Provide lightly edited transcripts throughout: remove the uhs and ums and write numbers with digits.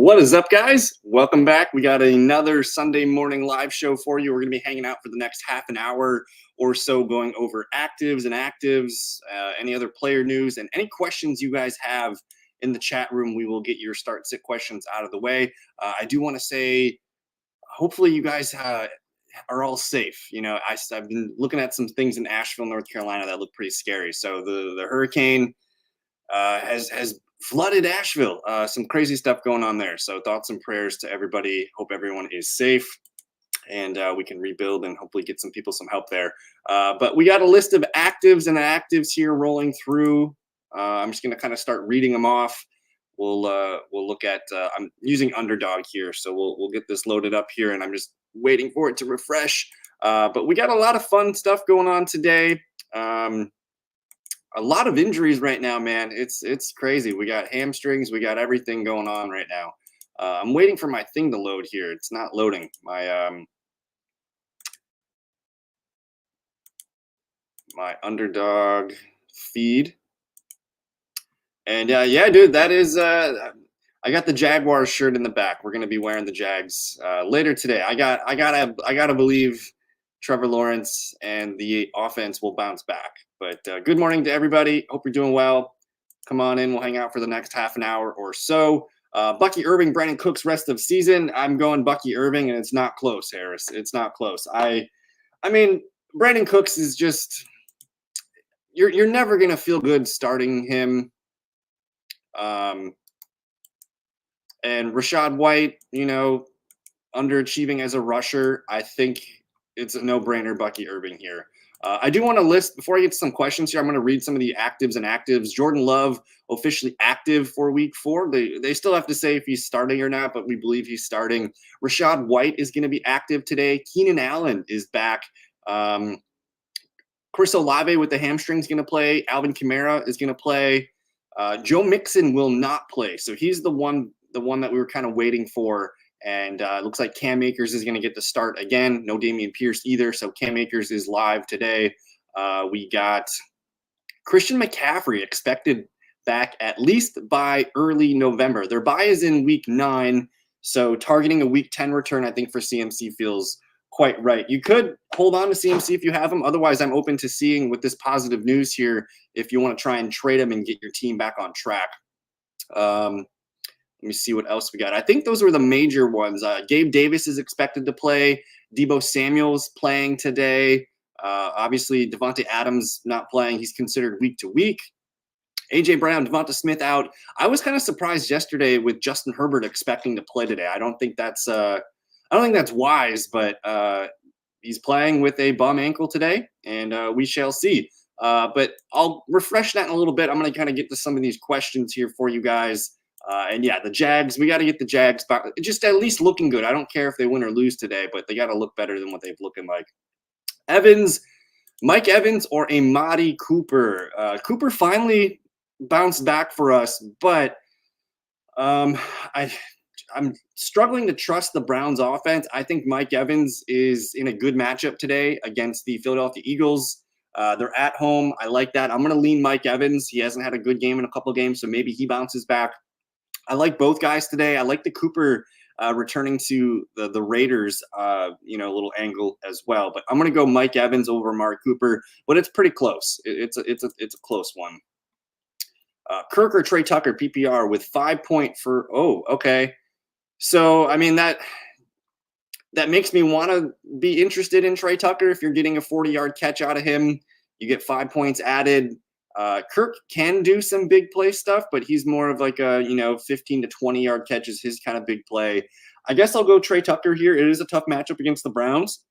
What is up, guys? Welcome back. We got another Sunday morning live show for you. We're going to be hanging out for the next half an hour or so, going over actives and any other player news, and any questions you guys have in the chat room. We will get your start sit questions out of the way. I do want to say, hopefully, you guys are all safe. I've been looking at some things in Asheville, North Carolina that look pretty scary. So the hurricane has flooded Asheville. Some crazy stuff going on there. So thoughts and prayers to everybody. Hope everyone is safe and we can rebuild and hopefully get some people some help there. But we got a list of actives and inactives here rolling through. I'm just going to kind of start reading them off. We'll look at. I'm using Underdog here, so we'll get this loaded up here, and I'm just waiting for it to refresh. But we got a lot of fun stuff going on today. A lot of injuries right now, man. It's crazy. We got hamstrings. We got everything going on right now. I'm waiting for my thing to load here. It's not loading. My Underdog feed. And yeah, dude, that is. I got the Jaguars shirt in the back. We're gonna be wearing the Jags later today. I gotta believe Trevor Lawrence and the offense will bounce back. But good morning to everybody. Hope you're doing well. Come on in. We'll hang out for the next half an hour or so. Bucky Irving, Brandon Cooks rest of season. I'm going Bucky Irving, and it's not close, Harris. It's not close. I mean, Brandon Cooks is just you're never gonna feel good starting him. And Rachaad White, underachieving as a rusher. I think it's a no-brainer Bucky Irving here. I do want to list, before I get to some questions here, I'm going to read some of the actives and actives. Jordan Love officially active for week 4. They still have to say if he's starting or not, but we believe he's starting. Rachaad White is going to be active today. Keenan Allen is back. Chris Olave with the hamstring is going to play. Alvin Kamara is going to play. Joe Mixon will not play. So he's the one that we were kind of waiting for. And it looks like Cam Akers is going to get the start again. No Dameon Pierce either. So Cam Akers is live today. We got Christian McCaffrey expected back at least by early November. Their bye is in week 9. So targeting a week 10 return, I think, for CMC feels quite right. You could hold on to CMC if you have him. Otherwise, I'm open to seeing with this positive news here if you want to try and trade him and get your team back on track. Let me see what else we got. I think those were the major ones. Gabe Davis is expected to play. Deebo Samuel's playing today. Obviously, Devontae Adams not playing. He's considered week to week. A.J. Brown, Devonta Smith out. I was kind of surprised yesterday with Justin Herbert expecting to play today. I don't think that's wise, but he's playing with a bum ankle today, and we shall see. But I'll refresh that in a little bit. I'm going to kind of get to some of these questions here for you guys. And yeah, the Jags, we got to get the Jags back, just at least looking good. I don't care if they win or lose today, but they got to look better than what they've looking like. Mike Evans or Amari Cooper. Cooper finally bounced back for us, but I'm struggling to trust the Browns offense. I think Mike Evans is in a good matchup today against the Philadelphia Eagles. They're at home. I like that. I'm going to lean Mike Evans. He hasn't had a good game in a couple games, so maybe he bounces back. I like both guys today. I like the Cooper returning to the Raiders, little angle as well. But I'm going to go Mike Evans over Amari Cooper, but it's pretty close. It's a close one. Kirk or Trey Tucker PPR with 5 point for. Oh, okay. So I mean that makes me want to be interested in Trey Tucker. If you're getting a 40-yard catch out of him, you get 5 points added. Kirk can do some big play stuff, but he's more of like a 15 to 20-yard catch is his kind of big play. I guess I'll go Trey Tucker here. It is a tough matchup against the Browns,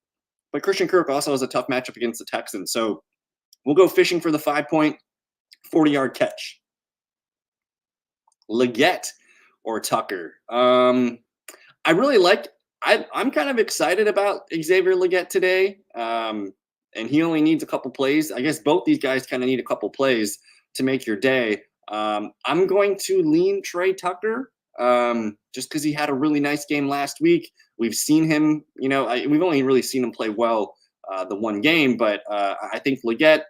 but Christian Kirk also has a tough matchup against the Texans. So we'll go fishing for the 5 point, 40-yard catch. Leggett or Tucker. I'm kind of excited about Xavier Leggett today. And he only needs a couple plays. I guess both these guys kind of need a couple plays to make your day. I'm going to lean Trey Tucker just because he had a really nice game last week. We've seen him, we've only really seen him play well the one game, but I think Leggett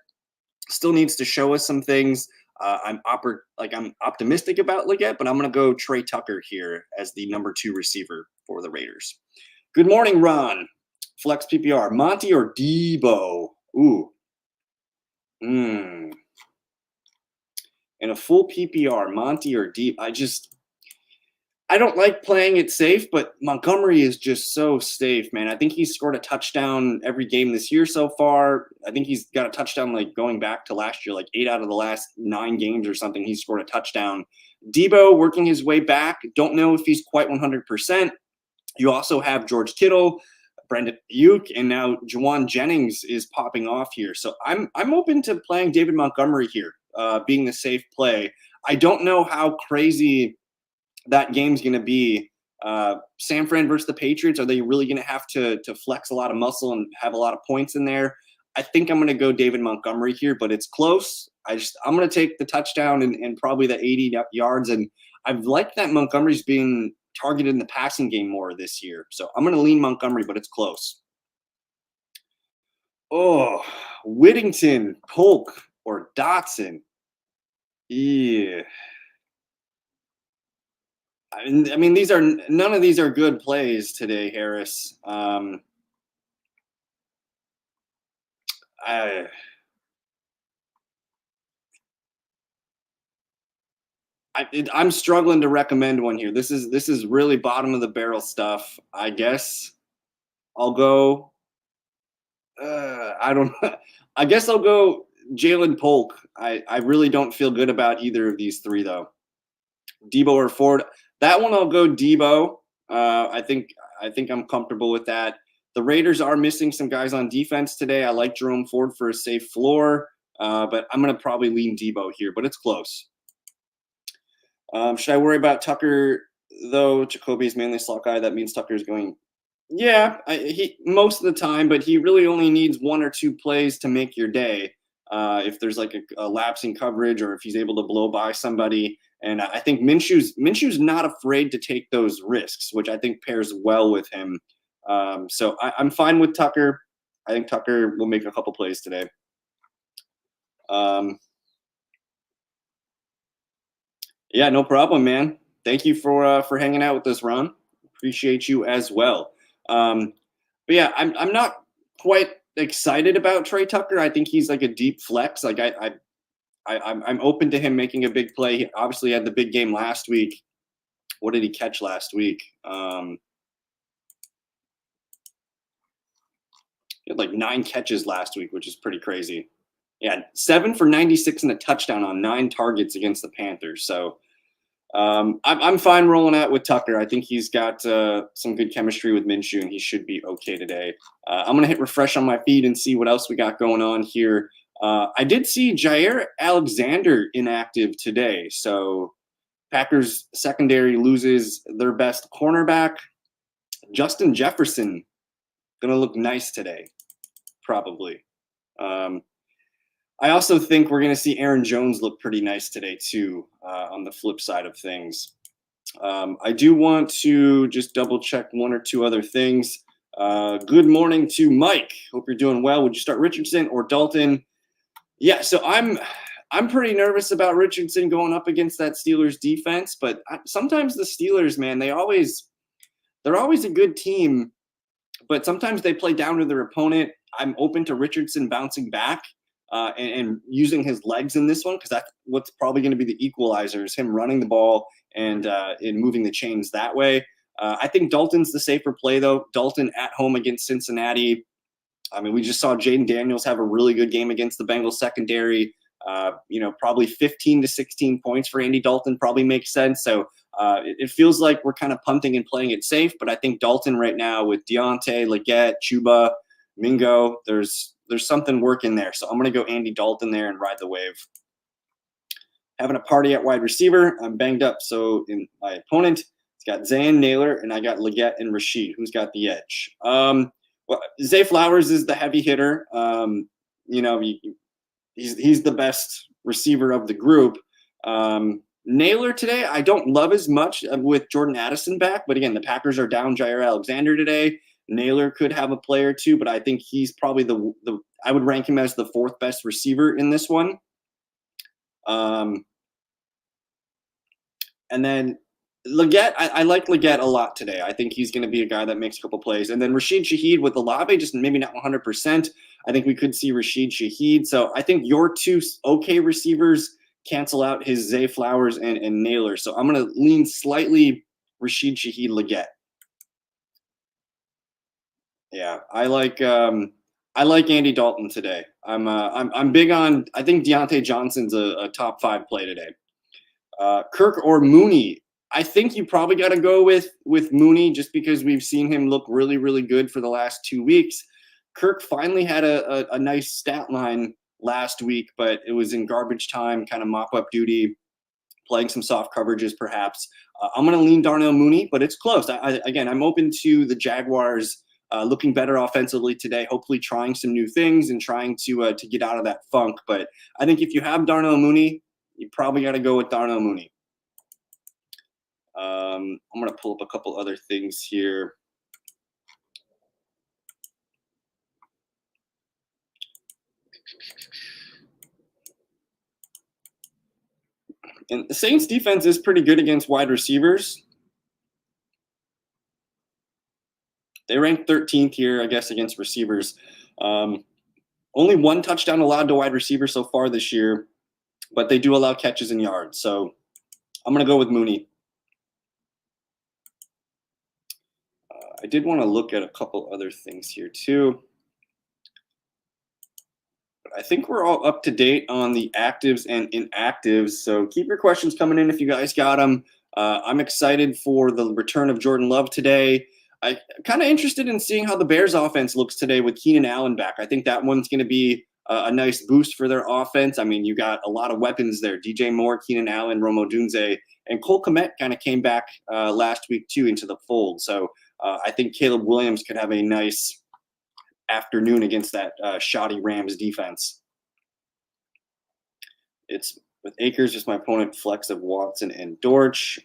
still needs to show us some things. I'm optimistic about Leggett, but I'm gonna go Trey Tucker here as the number 2 receiver for the Raiders. Good morning, Ron. Flex PPR, Monty or Debo? Ooh. In a full PPR, Monty or Debo? I don't like playing it safe, but Montgomery is just so safe, man. I think he's scored a touchdown every game this year so far. I think he's got a touchdown like going back to last year, like 8 out of the last 9 games or something. He's scored a touchdown. Debo working his way back. Don't know if he's quite 100%. You also have George Kittle, Brandon Ayuk, and now Juwan Jennings is popping off here. So I'm open to playing David Montgomery here, being the safe play. I don't know how crazy that game's going to be. San Fran versus the Patriots, are they really going to have to flex a lot of muscle and have a lot of points in there? I think I'm going to go David Montgomery here, but it's close. I'm going to take the touchdown and probably the 80 yards. And I've liked that Montgomery's being targeted in the passing game more this year. So I'm going to lean Montgomery, but it's close. Oh, Whittington, Polk, or Dotson. Yeah. I mean, none of these are good plays today, Harris. I'm struggling to recommend one here. This is really bottom of the barrel stuff. I guess I'll go. I don't. I guess I'll go Jalen Polk. I really don't feel good about either of these three though. Debo or Ford. That one I'll go Debo. I think I'm comfortable with that. The Raiders are missing some guys on defense today. I like Jerome Ford for a safe floor, but I'm going to probably lean Debo here, but it's close. Should I worry about Tucker, though? Jacoby is mainly slot guy. That means Tucker is going. Yeah, he most of the time, but he really only needs 1 or 2 plays to make your day. If there's like a lapse in coverage or if he's able to blow by somebody. And I think Minshew's not afraid to take those risks, which I think pairs well with him. So I'm fine with Tucker. I think Tucker will make a couple plays today. Yeah, no problem, man. Thank you for hanging out with us, Ron. Appreciate you as well. But yeah, I'm not quite excited about Trey Tucker. I think he's like a deep flex. Like I'm open to him making a big play. He obviously had the big game last week. What did he catch last week? He had like 9 catches last week, which is pretty crazy. Yeah, 7 for 96 and a touchdown on 9 targets against the Panthers. So I'm fine rolling out with Tucker. I think he's got some good chemistry with Minshew, and he should be okay today. I'm going to hit refresh on my feed and see what else we got going on here. I did see Jair Alexander inactive today. So Packers secondary loses their best cornerback. Justin Jefferson going to look nice today, probably. I also think we're going to see Aaron Jones look pretty nice today, too, on the flip side of things. I do want to just double check 1 or 2 other things. Good morning to Mike. Hope you're doing well. Would you start Richardson or Dalton? Yeah, so I'm pretty nervous about Richardson going up against that Steelers defense, but sometimes the Steelers, man, they're always a good team, but sometimes they play down to their opponent. I'm open to Richardson bouncing back. And using his legs in this one, because that's what's probably going to be the equalizer, is him running the ball and moving the chains that way. I think Dalton's the safer play, though. Dalton at home against Cincinnati. I mean, we just saw Jaden Daniels have a really good game against the Bengals secondary. Probably 15 to 16 points for Andy Dalton probably makes sense. So it feels like we're kind of punting and playing it safe, but I think Dalton right now with Deontay, Leggett, Chuba, Mingo, there's something working there. So I'm going to go Andy Dalton there and ride the wave. Having a party at wide receiver. I'm banged up. So in my opponent, it's got Zan Naylor, and I got Leggett and Rashid. Who's got the edge? Well, Zay Flowers is the heavy hitter. He's the best receiver of the group. Naylor today, I don't love as much with Jordan Addison back. But again, the Packers are down Jair Alexander today. Naylor could have a play or 2, but I think he's probably I would rank him as the 4th best receiver in this one. Um, and then Leggett, I like Leggett a lot today. I think he's going to be a guy that makes a couple plays. And then Rashid Shaheed with Olave, just maybe not 100%. I think we could see Rashid Shaheed. So I think your two okay receivers cancel out his Zay Flowers and Naylor. So I'm going to lean slightly Rashid Shaheed Leggett. Yeah, I like Andy Dalton today. I'm big on. I think Deontay Johnson's a top 5 play today. Kirk or Mooney. I think you probably got to go with Mooney just because we've seen him look really, really good for the last 2 weeks. Kirk finally had a nice stat line last week, but it was in garbage time, kind of mop up duty, playing some soft coverages perhaps. I'm going to lean Darnell Mooney, but it's close. Again, I'm open to the Jaguars looking better offensively today, hopefully trying some new things and trying to get out of that funk. But I think if you have Darnell Mooney, you probably got to go with Darnell Mooney. I'm going to pull up a couple other things here. And the Saints defense is pretty good against wide receivers. They ranked 13th here, I guess, against receivers. Only 1 touchdown allowed to wide receivers so far this year, but they do allow catches and yards. So I'm going to go with Mooney. I did want to look at a couple other things here too. I think we're all up to date on the actives and inactives. So keep your questions coming in if you guys got them. I'm excited for the return of Jordan Love today. I'm kind of interested in seeing how the Bears offense looks today with Keenan Allen back. I think that one's going to be a nice boost for their offense. I mean, you got a lot of weapons there. DJ Moore, Keenan Allen, Rome Odunze, and Cole Kmet kind of came back last week too into the fold. So I think Caleb Williams could have a nice afternoon against that shoddy Rams defense. It's with Akers, just my opponent, flex of Watson and Dortch.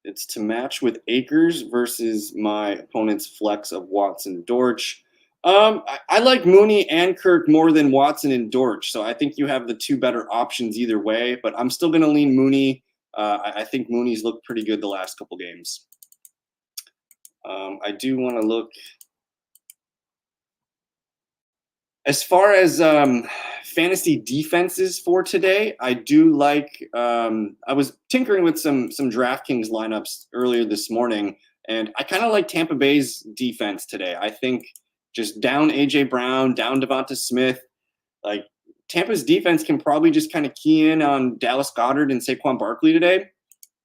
It's to match with Akers versus my opponent's flex of Watson Dortch. I like Mooney and Kirk more than Watson and Dortch, so I think you have the 2 better options either way, but I'm still going to lean Mooney. I think Mooney's looked pretty good the last couple games. I do want to look as far as fantasy defenses for today. I do like. I was tinkering with some DraftKings lineups earlier this morning, and I kind of like Tampa Bay's defense today. I think just down AJ Brown, down Devonta Smith, like Tampa's defense can probably just kind of key in on Dallas Goedert and Saquon Barkley today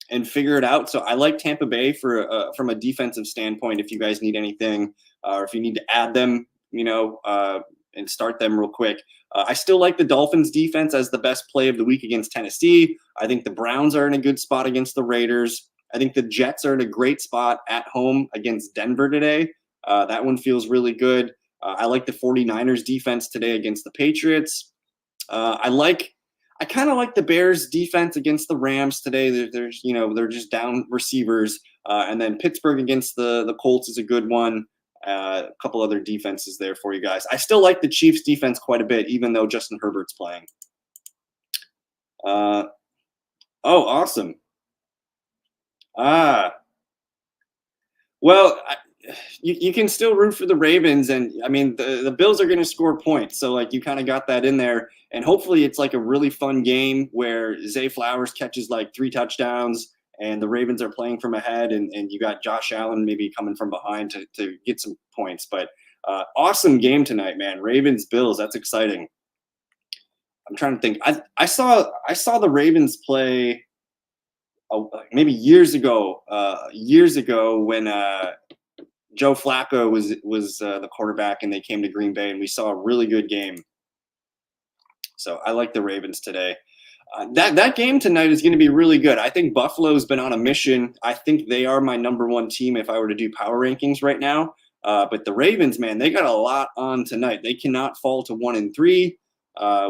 and figure it out. So I like Tampa Bay for from a defensive standpoint. If you guys need anything, or if you need to add them, and start them real quick. I still like the Dolphins defense as the best play of the week against Tennessee. I think the Browns are in a good spot against the Raiders. I think the Jets are in a great spot at home against Denver today. That one feels really good. I like the 49ers defense today against the Patriots. I kind of like the Bears defense against the Rams today. They're just down receivers. And then Pittsburgh against the Colts is a good one. A couple other defenses there for you guys. I still like the Chiefs defense quite a bit, even though Justin Herbert's playing. Oh, awesome. Well, you can still root for the Ravens, and I mean the Bills are going to score points, so like you kind of got that in there, and hopefully it's like a really fun game where Zay Flowers catches like 3 touchdowns, and the Ravens are playing from ahead, and you got Josh Allen maybe coming from behind to get some points. But awesome game tonight, man. Ravens Bills, that's exciting. I'm trying to think. I saw the Ravens play maybe years ago when Joe Flacco was the quarterback and they came to Green Bay, and we saw a really good game. So I like the Ravens today. That game tonight is going to be really good. I think Buffalo's been on a mission. I think they are my number 1 team if I were to do power rankings right now. But the Ravens, man, they got a lot on tonight. They cannot fall to 1-3.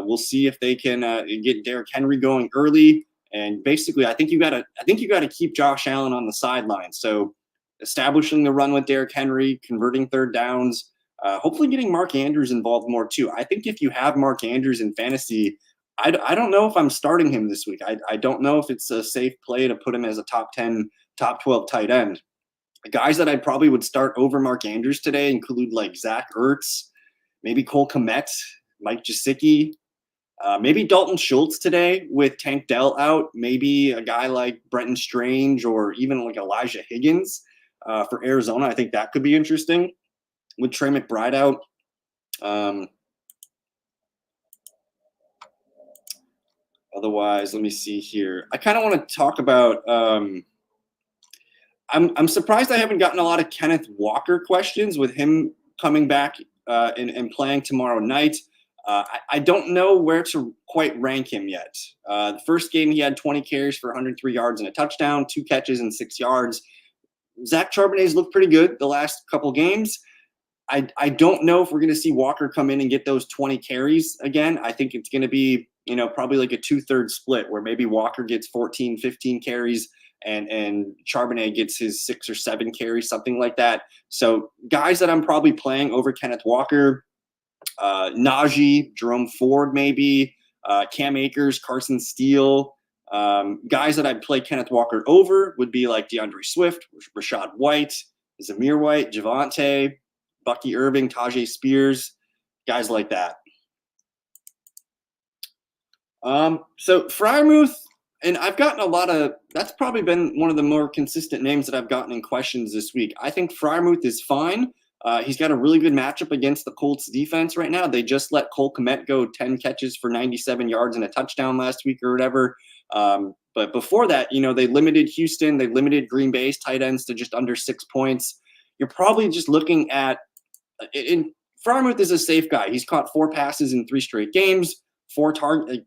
We'll see if they can get Derrick Henry going early. And basically, I think you got to keep Josh Allen on the sideline. So establishing the run with Derrick Henry, converting third downs, hopefully getting Mark Andrews involved more too. I think if you have Mark Andrews in fantasy, I don't know if I'm starting him this week. I don't know if it's a safe play to put him as a top 10, top 12 tight end. Guys that I probably would start over Mark Andrews today include like Zach Ertz, maybe Cole Kmet, Mike Gesicki, maybe Dalton Schultz today with Tank Dell out. Maybe a guy like Brenton Strange or even like Elijah Higgins for Arizona. I think that could be interesting with Trey McBride out. Otherwise, let me see here. I kind of want to talk about. I'm surprised I haven't gotten a lot of Kenneth Walker questions with him coming back and playing tomorrow night. I don't know where to quite rank him yet. The first game, he had 20 carries for 103 yards and a touchdown, 2 catches and 6 yards. Zach Charbonnet's looked pretty good the last couple games. I don't know if we're going to see Walker come in and get those 20 carries again. I think it's going to be, probably like a 2/3 split where maybe Walker gets 14, 15 carries and Charbonnet gets his 6 or 7 carries, something like that. So guys that I'm probably playing over Kenneth Walker, Najee, Jerome Ford, maybe Cam Akers, Carson Steele. Guys that I'd play Kenneth Walker over would be like DeAndre Swift, Rachaad White, Zamir White, Javonte, Bucky Irving, Tajay Spears, guys like that. So Freiermuth, and I've gotten a lot of, that's probably been one of the more consistent names that I've gotten in questions this week. I think Freiermuth is fine. He's got a really good matchup against the Colts defense right now. They just let Cole Kmet go 10 catches for 97 yards and a touchdown last week or whatever. But before that, they limited Houston. They limited Green Bay's tight ends to just under 6 points. You're probably just looking at, Freiermuth is a safe guy. He's caught 4 passes in 3 straight games, 4 targets.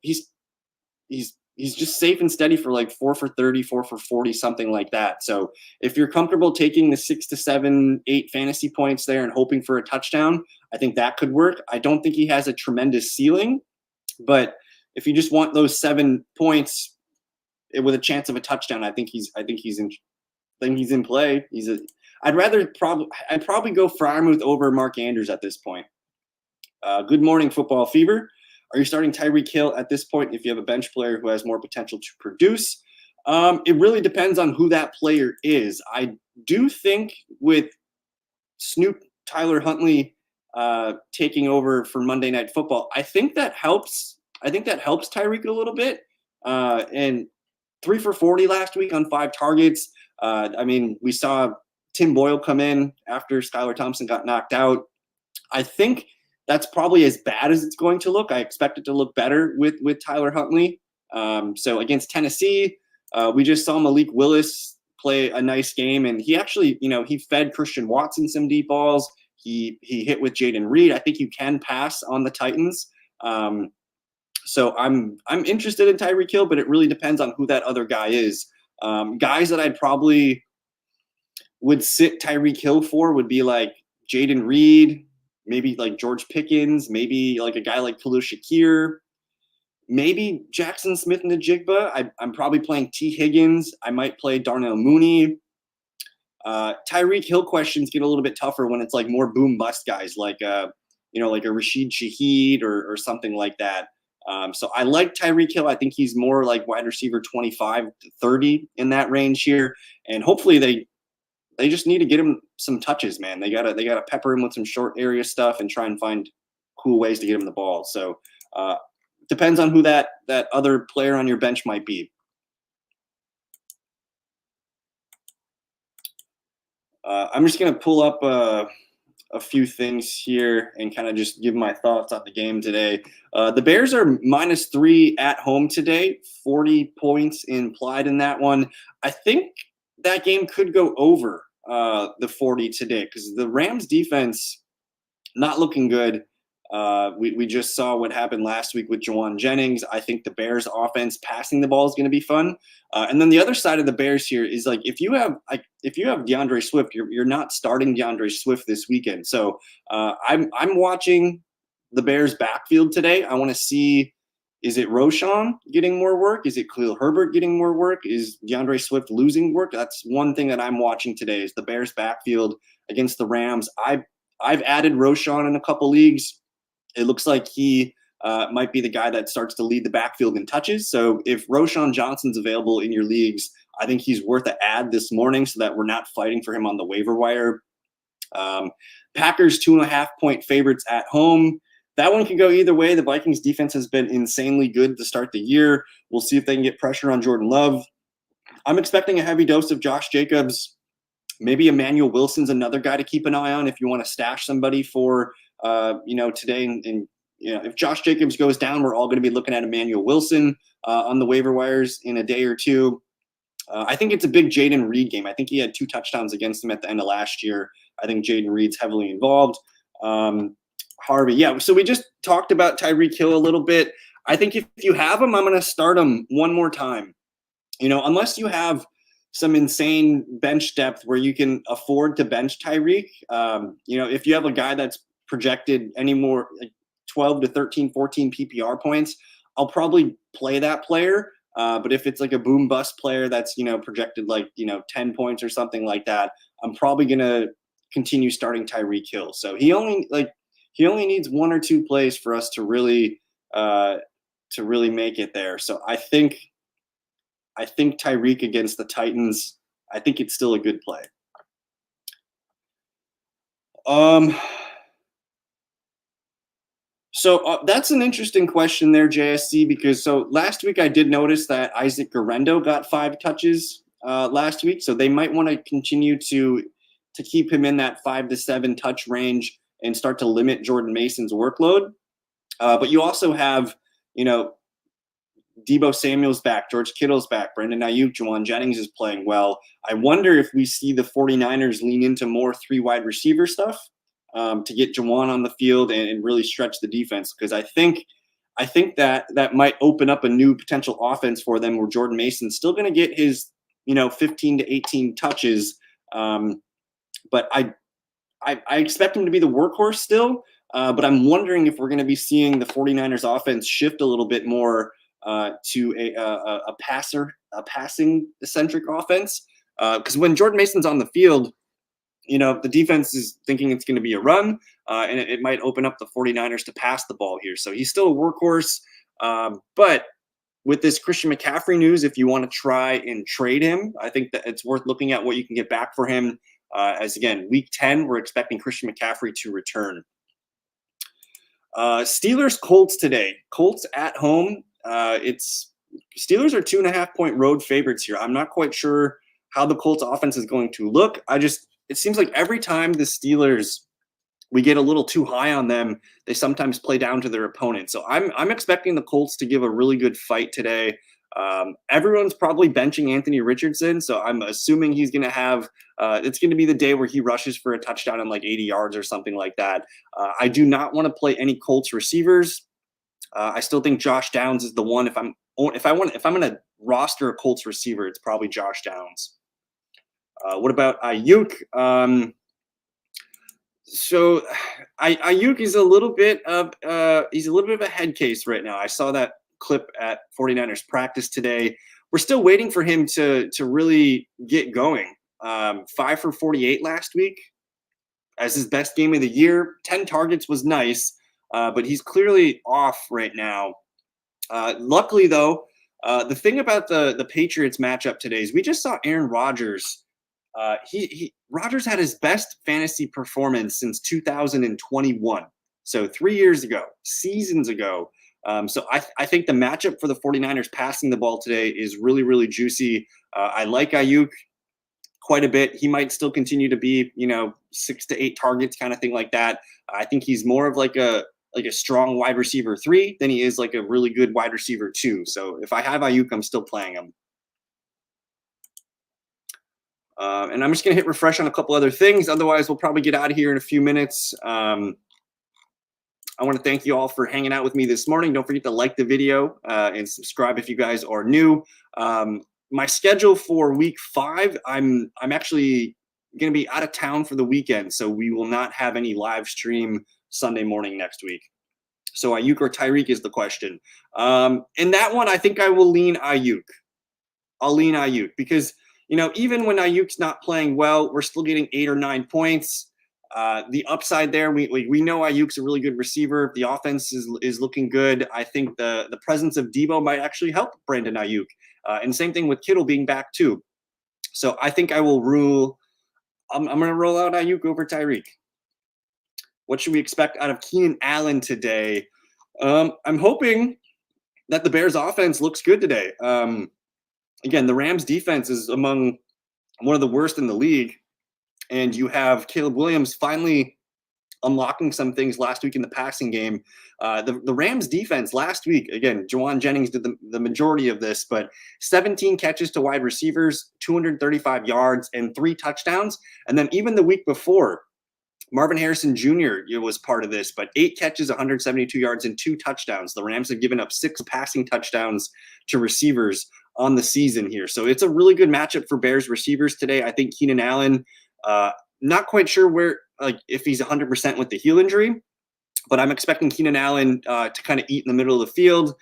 He's just safe and steady for like 4 for 30, 4 for 40, something like that. So if you're comfortable taking the 6 to 7, 8 fantasy points there and hoping for a touchdown, I think that could work. I don't think he has a tremendous ceiling, but if you just want those 7 points with a chance of a touchdown, I think he's in play. I'd probably go Freiermuth over Mark Andrews at this point. Good morning, Football Fever. Are you starting Tyreek Hill at this point if you have a bench player who has more potential to produce? It really depends on who that player is. I do think with Snoop Tyler Huntley taking over for Monday Night Football, I think that helps. I think that helps Tyreek a little bit. And 3 for 40 last week on 5 targets. We saw Tim Boyle come in after Skylar Thompson got knocked out. I think that's probably as bad as it's going to look. I expect it to look better with Tyler Huntley. So against Tennessee, we just saw Malik Willis play a nice game, and he actually, he fed Christian Watson some deep balls. He hit with Jaden Reed. I think you can pass on the Titans. So I'm interested in Tyreek Hill, but it really depends on who that other guy is. Guys that I'd probably would sit Tyreek Hill for would be like Jaden Reed, maybe like George Pickens, maybe like a guy like Khalil Shakir, maybe Jackson Smith-Njigba. I'm probably playing T. Higgins. I might play Darnell Mooney. Tyreek Hill questions get a little bit tougher when it's like more boom bust guys like like a Rashid Shaheed or something like that. So I like Tyreek Hill. I think he's more like wide receiver 25 to 30 in that range here, and hopefully they just need to get him some touches, man. They gotta pepper him with some short area stuff and try and find cool ways to get him the ball. So depends on who that other player on your bench might be. I'm just gonna pull up a few things here and kind of just give my thoughts on the game today. The Bears are -3 at home today, 40 points implied in that one. I think that game could go over the 40 today because the Rams defense not looking good. We just saw what happened last week with Jawan Jennings. I think the Bears offense passing the ball is going to be fun. And then the other side of the Bears here is like if you have DeAndre Swift, you're not starting DeAndre Swift this weekend. So I'm watching the Bears backfield today. I want to see Is it Roschon getting more work? Is it Khalil Herbert getting more work? Is DeAndre Swift losing work? That's one thing that I'm watching today is the Bears backfield against the Rams. I've added Roschon in a couple leagues. It looks like he might be the guy that starts to lead the backfield in touches. So if Roschon Johnson's available in your leagues, I think he's worth an add this morning so that we're not fighting for him on the waiver wire. Packers 2.5-point favorites at home. That one can go either way. The Vikings defense has been insanely good to start the year. We'll see if they can get pressure on Jordan Love. I'm expecting a heavy dose of Josh Jacobs. Maybe Emmanuel Wilson's another guy to keep an eye on if you want to stash somebody for today. And if Josh Jacobs goes down, we're all going to be looking at Emmanuel Wilson on the waiver wires in a day or two. I think it's a big Jaden Reed game. I think he had 2 touchdowns against him at the end of last year. I think Jaden Reed's heavily involved. Harvey, yeah. So we just talked about Tyreek Hill a little bit. I think if you have him, I'm going to start him one more time. Unless you have some insane bench depth where you can afford to bench Tyreek. If you have a guy that's projected any more like 12 to 13, 14 PPR points, I'll probably play that player. But if it's like a boom bust player that's, projected like, 10 points or something like that, I'm probably going to continue starting Tyreek Hill. So he only needs 1 or 2 plays for us to really make it there. So I think Tyreek against the Titans, I think it's still a good play. So that's an interesting question there, JSC, because last week I did notice that Isaac Guerrero got 5 touches last week. So they might want to continue to keep him in that 5 to 7 touch range and start to limit Jordan Mason's workload. But you also have, Deebo Samuel's back, George Kittle's back, Brandon Ayuk, Juwan Jennings is playing well. I wonder if we see the 49ers lean into more 3 wide receiver stuff to get Juwan on the field and really stretch the defense, because I think that might open up a new potential offense for them where Jordan Mason's still going to get his 15 to 18 touches, but I expect him to be the workhorse still, but I'm wondering if we're going to be seeing the 49ers offense shift a little bit more to a passing centric offense, because when Jordan Mason's on the field, the defense is thinking it's going to be a run, and it might open up the 49ers to pass the ball here. So he's still a workhorse, but with this Christian McCaffrey news, if you want to try and trade him, I think that it's worth looking at what you can get back for him. As again, week 10, we're expecting Christian McCaffrey to return. Steelers Colts today. Colts at home. Steelers are 2.5-point road favorites here. I'm not quite sure how the Colts offense is going to look. It seems like every time the Steelers, we get a little too high on them, they sometimes play down to their opponent. So I'm expecting the Colts to give a really good fight today. Everyone's probably benching Anthony Richardson, so I'm assuming he's going to have it's going to be the day where he rushes for a touchdown in like 80 yards or something like that. I do not want to play any Colts receivers. I still think Josh Downs is the one. If I'm going to roster a Colts receiver, it's probably Josh Downs. What about Ayuk? So Ayuk is a little bit of a head case right now. I saw that clip at 49ers practice today. We're still waiting for him to really get going. 5 for 48 last week as his best game of the year. 10 targets was nice, but he's clearly off right now. Luckily, though, the thing about the Patriots matchup today is we just saw Aaron Rodgers. Rodgers had his best fantasy performance since 2021. So 3 years ago, seasons ago. So I think the matchup for the 49ers passing the ball today is really, really juicy. I like Ayuk quite a bit. He might still continue to be, 6 to 8 targets kind of thing like that. I think he's more of like a strong wide receiver 3 than he is like a really good wide receiver 2. So if I have Ayuk, I'm still playing him. And I'm just going to hit refresh on a couple other things. Otherwise, we'll probably get out of here in a few minutes. I want to thank you all for hanging out with me this morning. Don't forget to like the video and subscribe if you guys are new. My schedule for week 5, I'm actually going to be out of town for the weekend, so we will not have any live stream Sunday morning next week. So Ayuk or Tyreek is the question. In that one, I think I will lean Ayuk. I'll lean Ayuk because, even when Ayuk's not playing well, we're still getting 8 or 9 points. The upside there, we know Ayuk's a really good receiver. The offense is looking good. I think the presence of Debo might actually help Brandon Ayuk. And same thing with Kittle being back too. So I think I'm going to roll out Ayuk over Tyreek. What should we expect out of Keenan Allen today? I'm hoping that the Bears offense looks good today. Again, the Rams defense is among one of the worst in the league. And you have Caleb Williams finally unlocking some things last week in the passing game. The Rams defense last week, again, Juwan Jennings did the majority of this, but 17 catches to wide receivers, 235 yards, and 3 touchdowns. And then even the week before, Marvin Harrison Jr. was part of this, but 8 catches, 172 yards, and 2 touchdowns. The Rams have given up 6 passing touchdowns to receivers on the season here. So it's a really good matchup for Bears receivers today. I think Keenan Allen, not quite sure if he's 100% with the heel injury, but I'm expecting Keenan Allen to kind of eat in the middle of the field.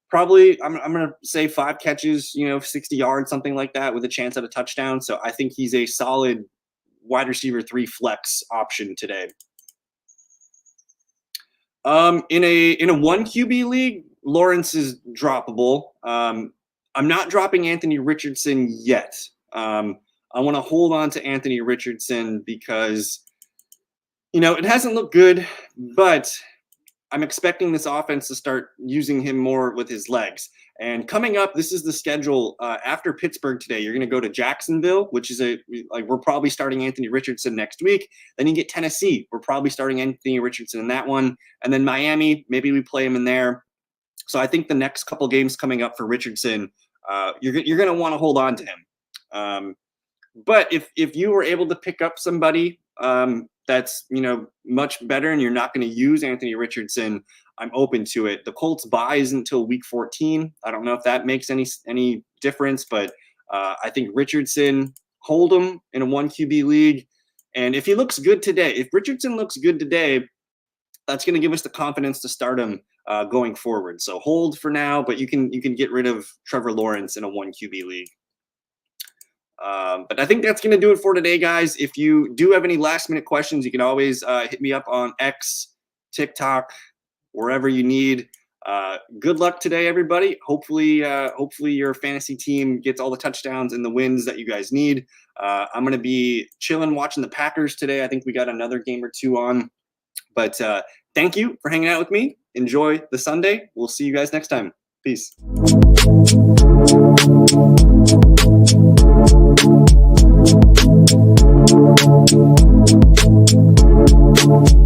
Probably, I'm going to say 5 catches, 60 yards, something like that, with a chance at a touchdown. So I think he's a solid wide receiver 3 flex option today. In a 1 QB league, Lawrence is droppable. I'm not dropping Anthony Richardson yet. I want to hold on to Anthony Richardson because, it hasn't looked good, but I'm expecting this offense to start using him more with his legs. And coming up, this is the schedule after Pittsburgh today. You're going to go to Jacksonville, which is we're probably starting Anthony Richardson next week. Then you get Tennessee. We're probably starting Anthony Richardson in that one. And then Miami, maybe we play him in there. So I think the next couple games coming up for Richardson, you're going to want to hold on to him. But if you were able to pick up somebody that's much better and you're not going to use Anthony Richardson, I'm open to it. The Colts bye isn't until week 14. I don't know if that makes any difference, but I think Richardson, hold him in a 1 QB league. And if he looks good today, if Richardson looks good today, that's going to give us the confidence to start him going forward. So hold for now, but you can get rid of Trevor Lawrence in a 1 QB league. But I think that's going to do it for today, guys. If you do have any last minute questions, you can always hit me up on X, TikTok, wherever you need. Good luck today, everybody. Hopefully your fantasy team gets all the touchdowns and the wins that you guys need. I'm going to be chilling watching the Packers today. I think we got another game or 2 on. But thank you for hanging out with me. Enjoy the Sunday. We'll see you guys next time. Peace. Thank you.